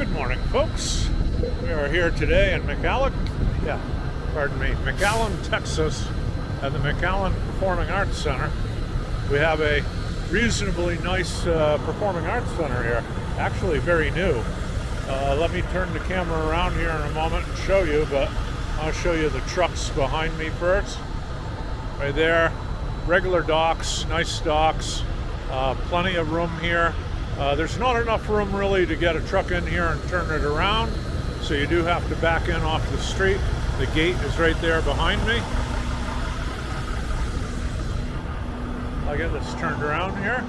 Good morning, folks. We are here today in McAllen, McAllen, Texas, at the McAllen Performing Arts Center. We have a reasonably nice performing arts center here, actually very new. Let me turn the camera around here in a moment and show you, but I'll show you the trucks behind me first. Right there, regular docks, nice docks, plenty of room here. There's not enough room really to get a truck in here and turn it around, so you do have to back in off the street. The gate is right there behind me. I'll get this turned around here.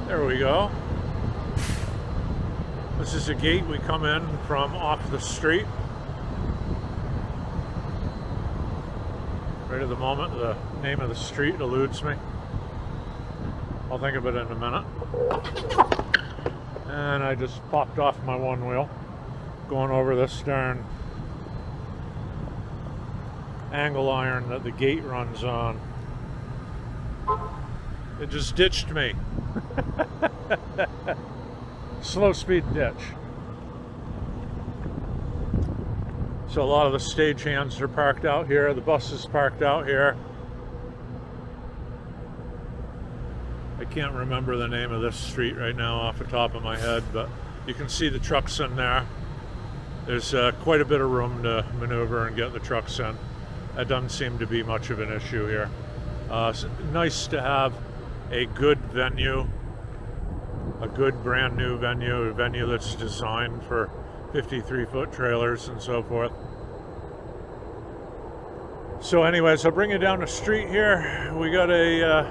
There we go. This is a gate we come in from off the street. Right at the moment, the name of the street eludes me. I'll think of it in a minute. And I just popped off my one wheel, going over this darn angle iron that the gate runs on. It just ditched me. Slow speed ditch. So a lot of the stagehands are parked out here, the bus is parked out here. I can't remember the name of this street right now off the top of my head, but you can see the trucks in there. There's quite a bit of room to maneuver and get the trucks in. That doesn't seem to be much of an issue here. It's nice to have a good venue, a good brand new venue, a venue that's designed for 53-foot trailers and so forth. So anyways, I'll bring you down the street here. We got a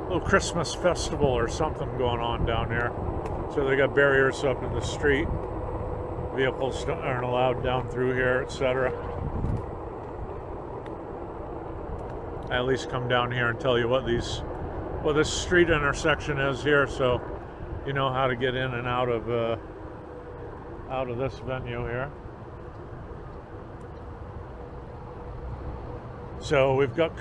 little Christmas festival or something going on down here. So they got barriers up in the street. Vehicles aren't allowed down through here, etc. I at least come down here and tell you what this street intersection is here, so you know how to get in and out of this venue here. So we've got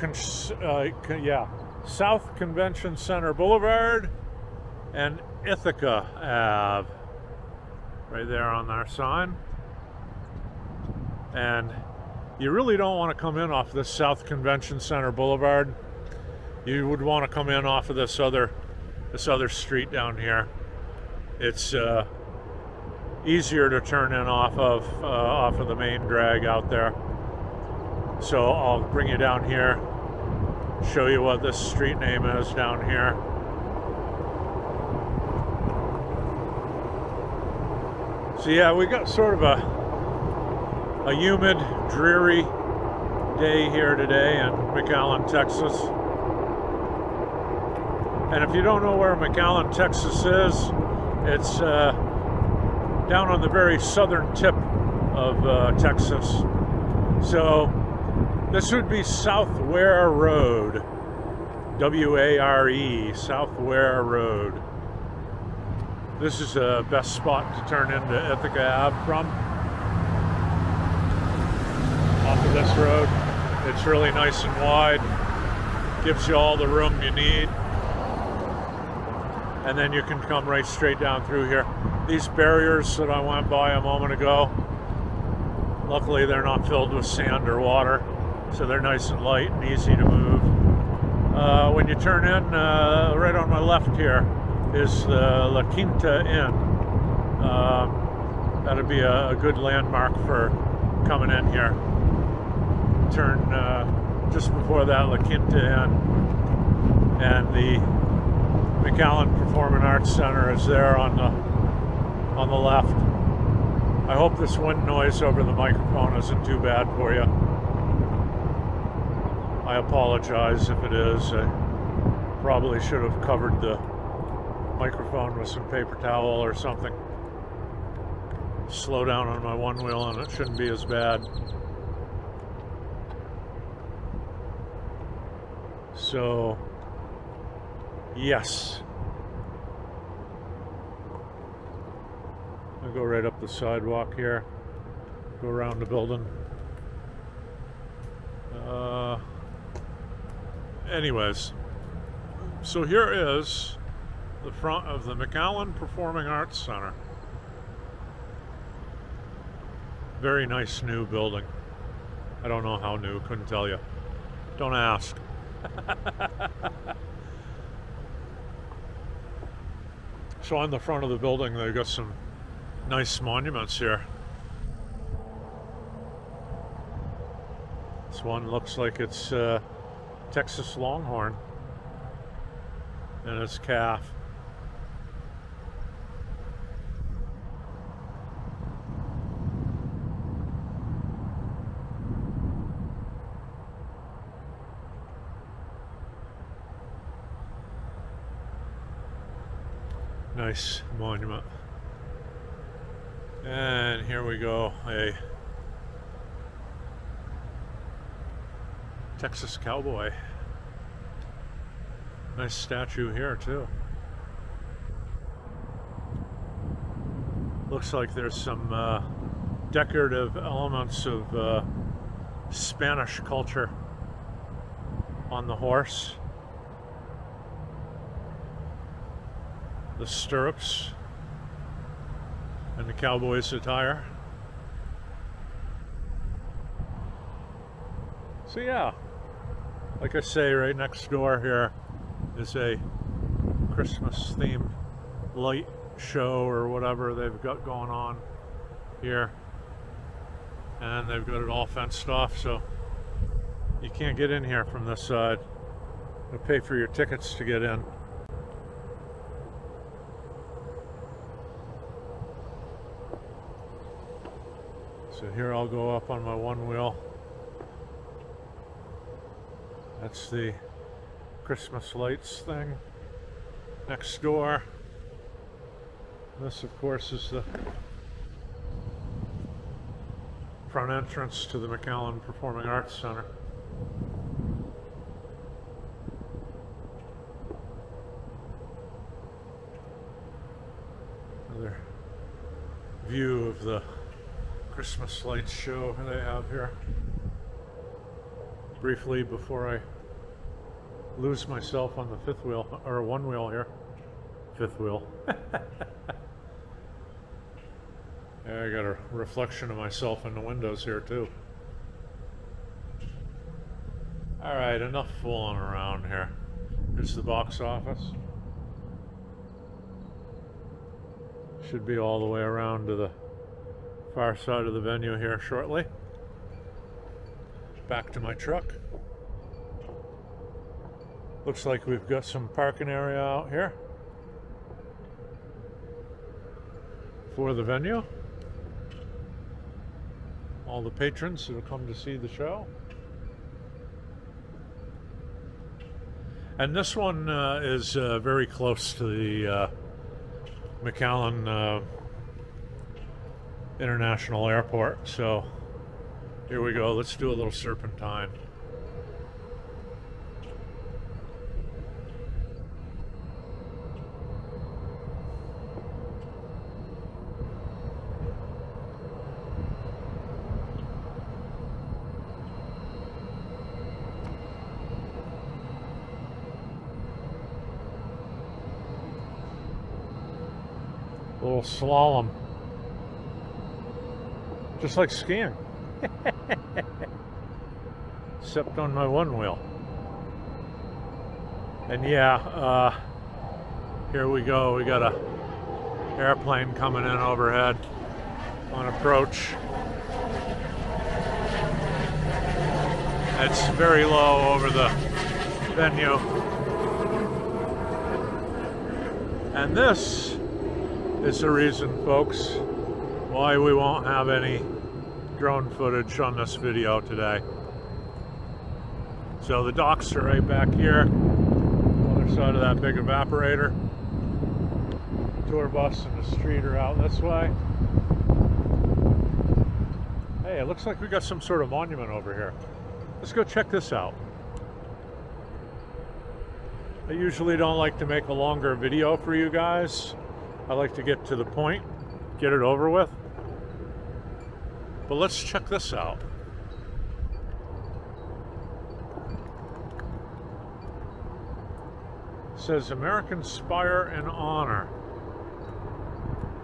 South Convention Center Boulevard and Ithaca Ave right there on our sign. And you really don't want to come in off this South Convention Center Boulevard. You would want to come in off of this other street down here. It's easier to turn in off of the main drag out there. So I'll bring you down here, show you what this street name is down here. So yeah, we got sort of a humid, dreary day here today in McAllen, Texas. And if you don't know where McAllen, Texas is, it's down on the very southern tip of Texas. So this would be South Ware Road, W-A-R-E, South Ware Road. This is the best spot to turn into Ithaca Ave from, off of this road. It's really nice and wide, gives you all the room you need. And then you can come right straight down through here. These barriers that I went by a moment ago, luckily they're not filled with sand or water, so they're nice and light and easy to move. When you turn in, right on my left here is the La Quinta Inn. That'll be a good landmark for coming in here. Turn just before that La Quinta Inn, and the McAllen Performing Arts Center is there on the left. I hope this wind noise over the microphone isn't too bad for you. I apologize if it is. I probably should have covered the microphone with some paper towel or something. Slow down on my one wheel and it shouldn't be as bad. So, yes. I'll go right up the sidewalk here, go around the building. Anyways, So here is the front of the McAllen Performing Arts Center. Very nice new building. I don't know how new, couldn't tell you. Don't ask. So on the front of the building, they've got some nice monuments here. This one looks like it's Texas Longhorn and its calf. Nice monument. And here we go, a Texas cowboy. Nice statue here too. Looks like there's some decorative elements of Spanish culture on the horse. The stirrups and the cowboy's attire. So yeah, like I say, right next door here is a Christmas themed light show or whatever they've got going on here, and they've got it all fenced off, so you can't get in here from this side. You pay for your tickets to get in. So here I'll go up on my one wheel. That's the Christmas lights thing next door. This, of course, is the front entrance to the McAllen Performing Arts Center. Another view of the Christmas lights show they have here. Briefly before I lose myself on the fifth wheel, or one wheel here. Fifth wheel. Yeah, I got a reflection of myself in the windows here too. Alright, enough fooling around here. Here's the box office. Should be all the way around to the far side of the venue here shortly. Back to my truck. Looks like we've got some parking area out here for the venue. All the patrons who will come to see the show. And this one is very close to the McAllen International Airport, so here we go. Let's do a little serpentine. A little slalom. Just like skiing. Except on my one wheel. And yeah, here we go. We got a airplane coming in overhead on approach. It's very low over the venue. And this is the reason, folks, why we won't have any drone footage on this video today. So the docks are right back here, other side of that big evaporator. Tour bus and the street are out this way. Hey, it looks like we got some sort of monument over here. Let's go check this out. I usually don't like to make a longer video for you guys. I like to get to the point, get it over with. But let's check this out. It says American Spire in Honor.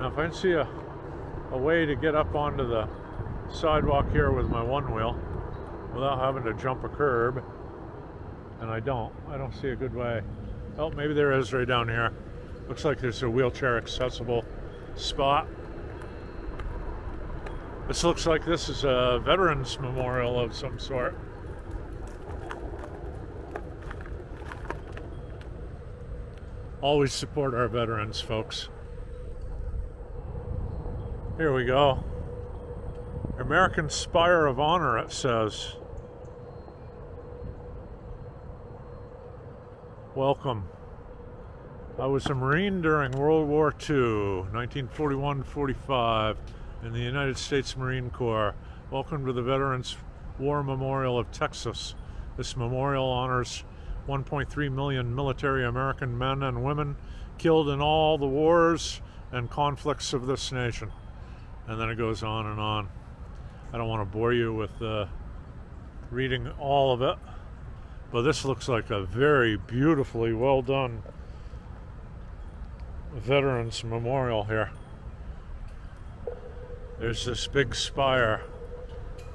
Now if I can see a way to get up onto the sidewalk here with my one wheel without having to jump a curb, and I don't see a good way. Oh, maybe there is right down here. Looks like there's a wheelchair accessible spot. This looks like this is a veterans memorial of some sort. Always support our veterans, folks. Here we go. American Spire of Honor, it says. Welcome. I was a Marine during World War II, 1941-45, in the United States Marine Corps. Welcome to the Veterans War Memorial of Texas. This memorial honors 1.3 million military American men and women killed in all the wars and conflicts of this nation. And then it goes on and on. I don't want to bore you with reading all of it, but this looks like a very beautifully well done Veterans Memorial here. There's this big spire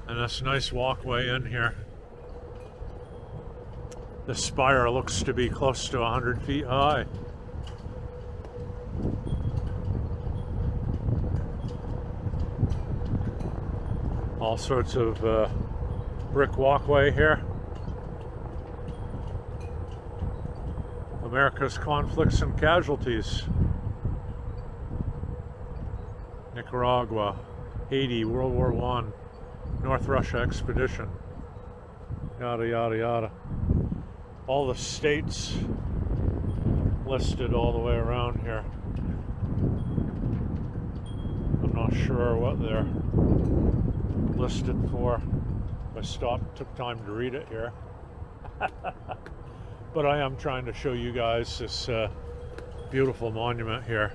and this nice walkway in here. The spire looks to be close to 100 feet high. All sorts of brick walkway here. America's conflicts and casualties. Nicaragua, Haiti, World War I, North Russia expedition, yada yada yada. All the states listed all the way around here. I'm not sure what they're listed for. I stopped, took time to read it here. But I am trying to show you guys this beautiful monument here.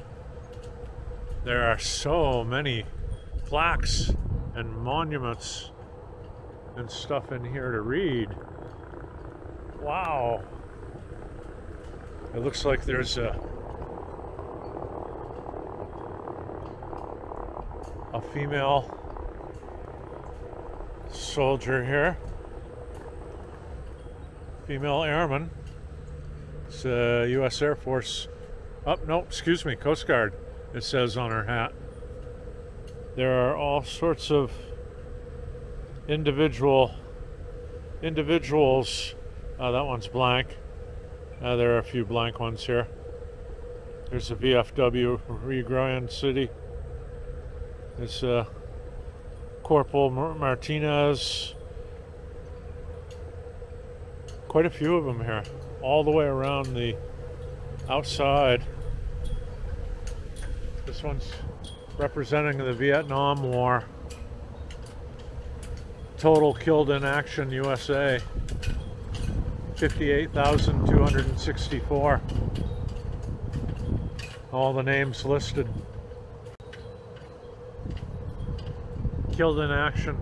There are so many plaques and monuments and stuff in here to read. Wow. It looks like there's a female soldier here. Female airman. It's a U.S. Air Force. Oh, no, excuse me, Coast Guard, it says on her hat. There are all sorts of individuals. That one's blank. There are a few blank ones here. There's a VFW, Rio Grande City. There's Corporal Martinez. Quite a few of them here, all the way around the outside. This one's representing the Vietnam War. Total killed in action USA, 58,264. All the names listed. Killed in action,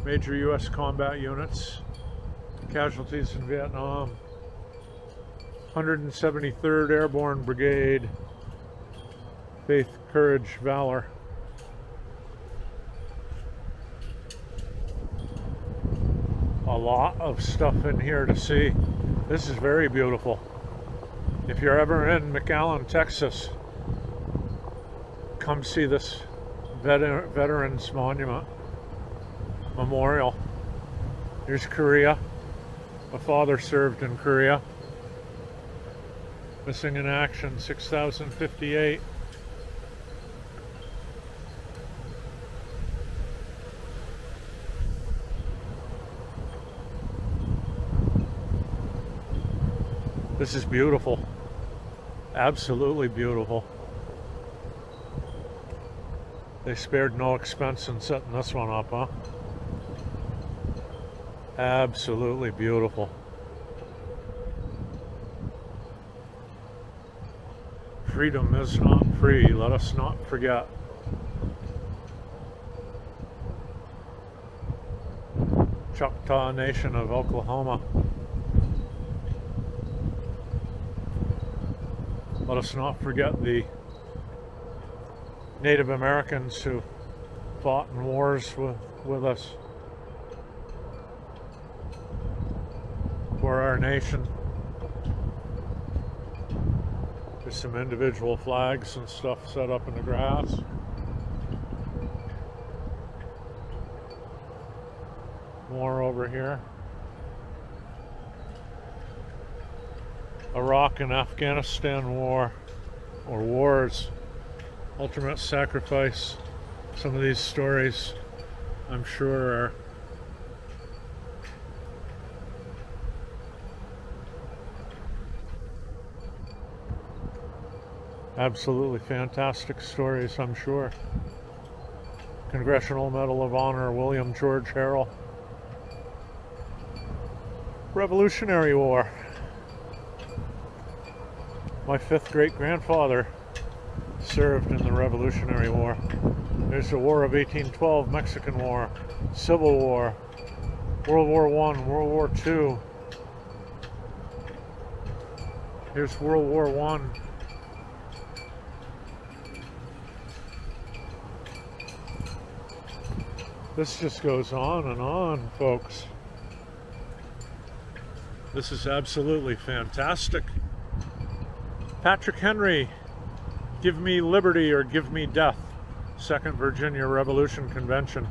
major U.S. combat units, casualties in Vietnam, 173rd Airborne Brigade, faith, courage, valor. A lot of stuff in here to see. This is very beautiful. If you're ever in McAllen, Texas, come see this Veterans Monument Memorial. Here's Korea. My father served in Korea. Missing in action, 6,058. This is beautiful. Absolutely beautiful. They spared no expense in setting this one up, huh? Absolutely beautiful. Freedom is not free, let us not forget. Choctaw Nation of Oklahoma. Let us not forget the Native Americans who fought in wars with us for our nation. There's some individual flags and stuff set up in the grass. More over here. Iraq and Afghanistan war, or wars, ultimate sacrifice. Some of these stories, I'm sure, are absolutely fantastic stories, I'm sure. Congressional Medal of Honor, William George Harrell. Revolutionary War. My 5th great-grandfather served in the Revolutionary War. There's the War of 1812, Mexican War, Civil War, World War I, World War II. Here's World War I. This just goes on, folks. This is absolutely fantastic. Patrick Henry, Give Me Liberty or Give Me Death. 2nd Virginia Revolution Convention,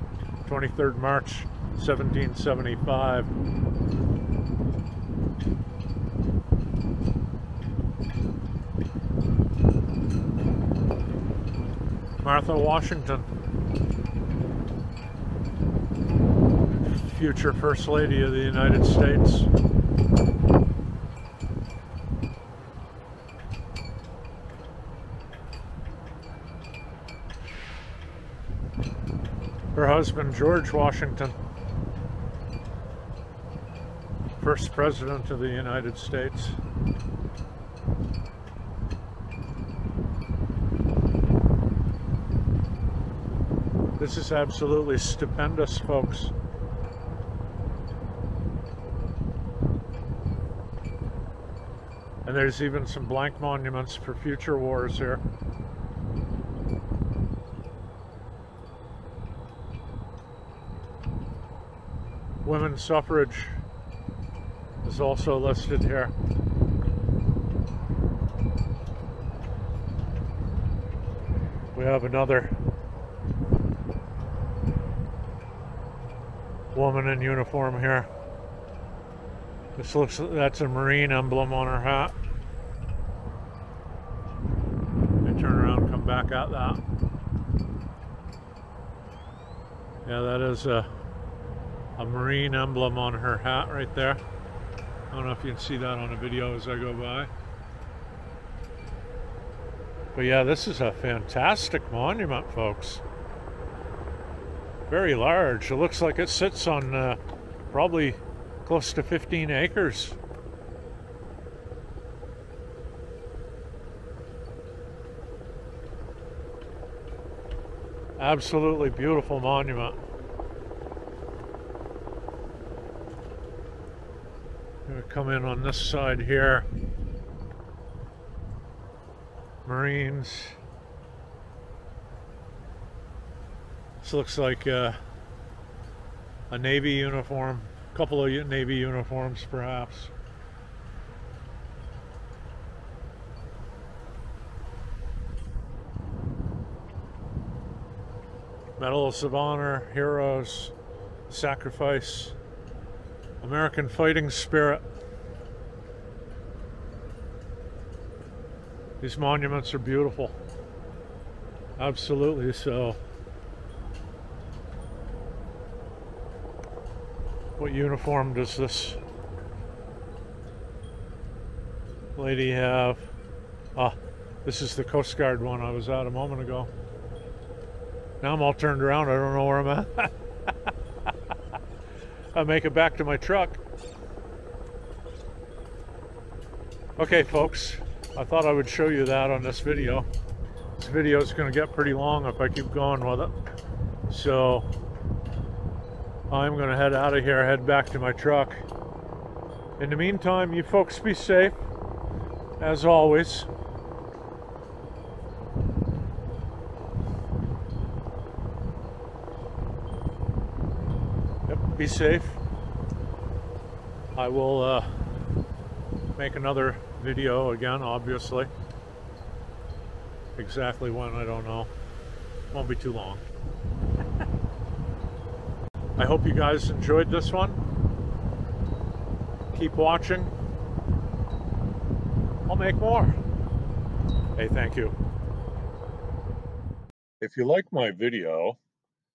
23rd March, 1775. Martha Washington, future First Lady of the United States. Her husband, George Washington, first President of the United States. This is absolutely stupendous, folks. And there's even some blank monuments for future wars here. Women's suffrage is also listed here. We have another woman in uniform here. This looks, that's a Marine emblem on her hat. Let me turn around and come back at that. Yeah, that is a Marine emblem on her hat right there. I don't know if you can see that on the video as I go by. But yeah, this is a fantastic monument, folks. Very large. It looks like it sits on probably close to 15 acres. Absolutely beautiful monument. I'm going to come in on this side here. Marines. This looks like a Navy uniform. A couple of Navy uniforms, perhaps. Medals of Honor, Heroes, Sacrifice, American Fighting Spirit. These monuments are beautiful. Absolutely so. What uniform does this lady have? Ah, this is the Coast Guard one I was at a moment ago. Now I'm all turned around, I don't know where I'm at. I'll make it back to my truck. Okay, folks, I thought I would show you that on this video. This video is going to get pretty long if I keep going with it. So I'm going to head out of here, head back to my truck. In the meantime, you folks be safe, as always. Be safe. I will make another video again, obviously. Exactly when, I don't know. Won't be too long. I hope you guys enjoyed this one. Keep watching. I'll make more. Hey, thank you. If you like my video,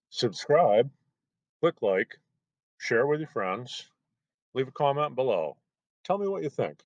subscribe, click like, share with your friends, leave a comment below. Tell me what you think.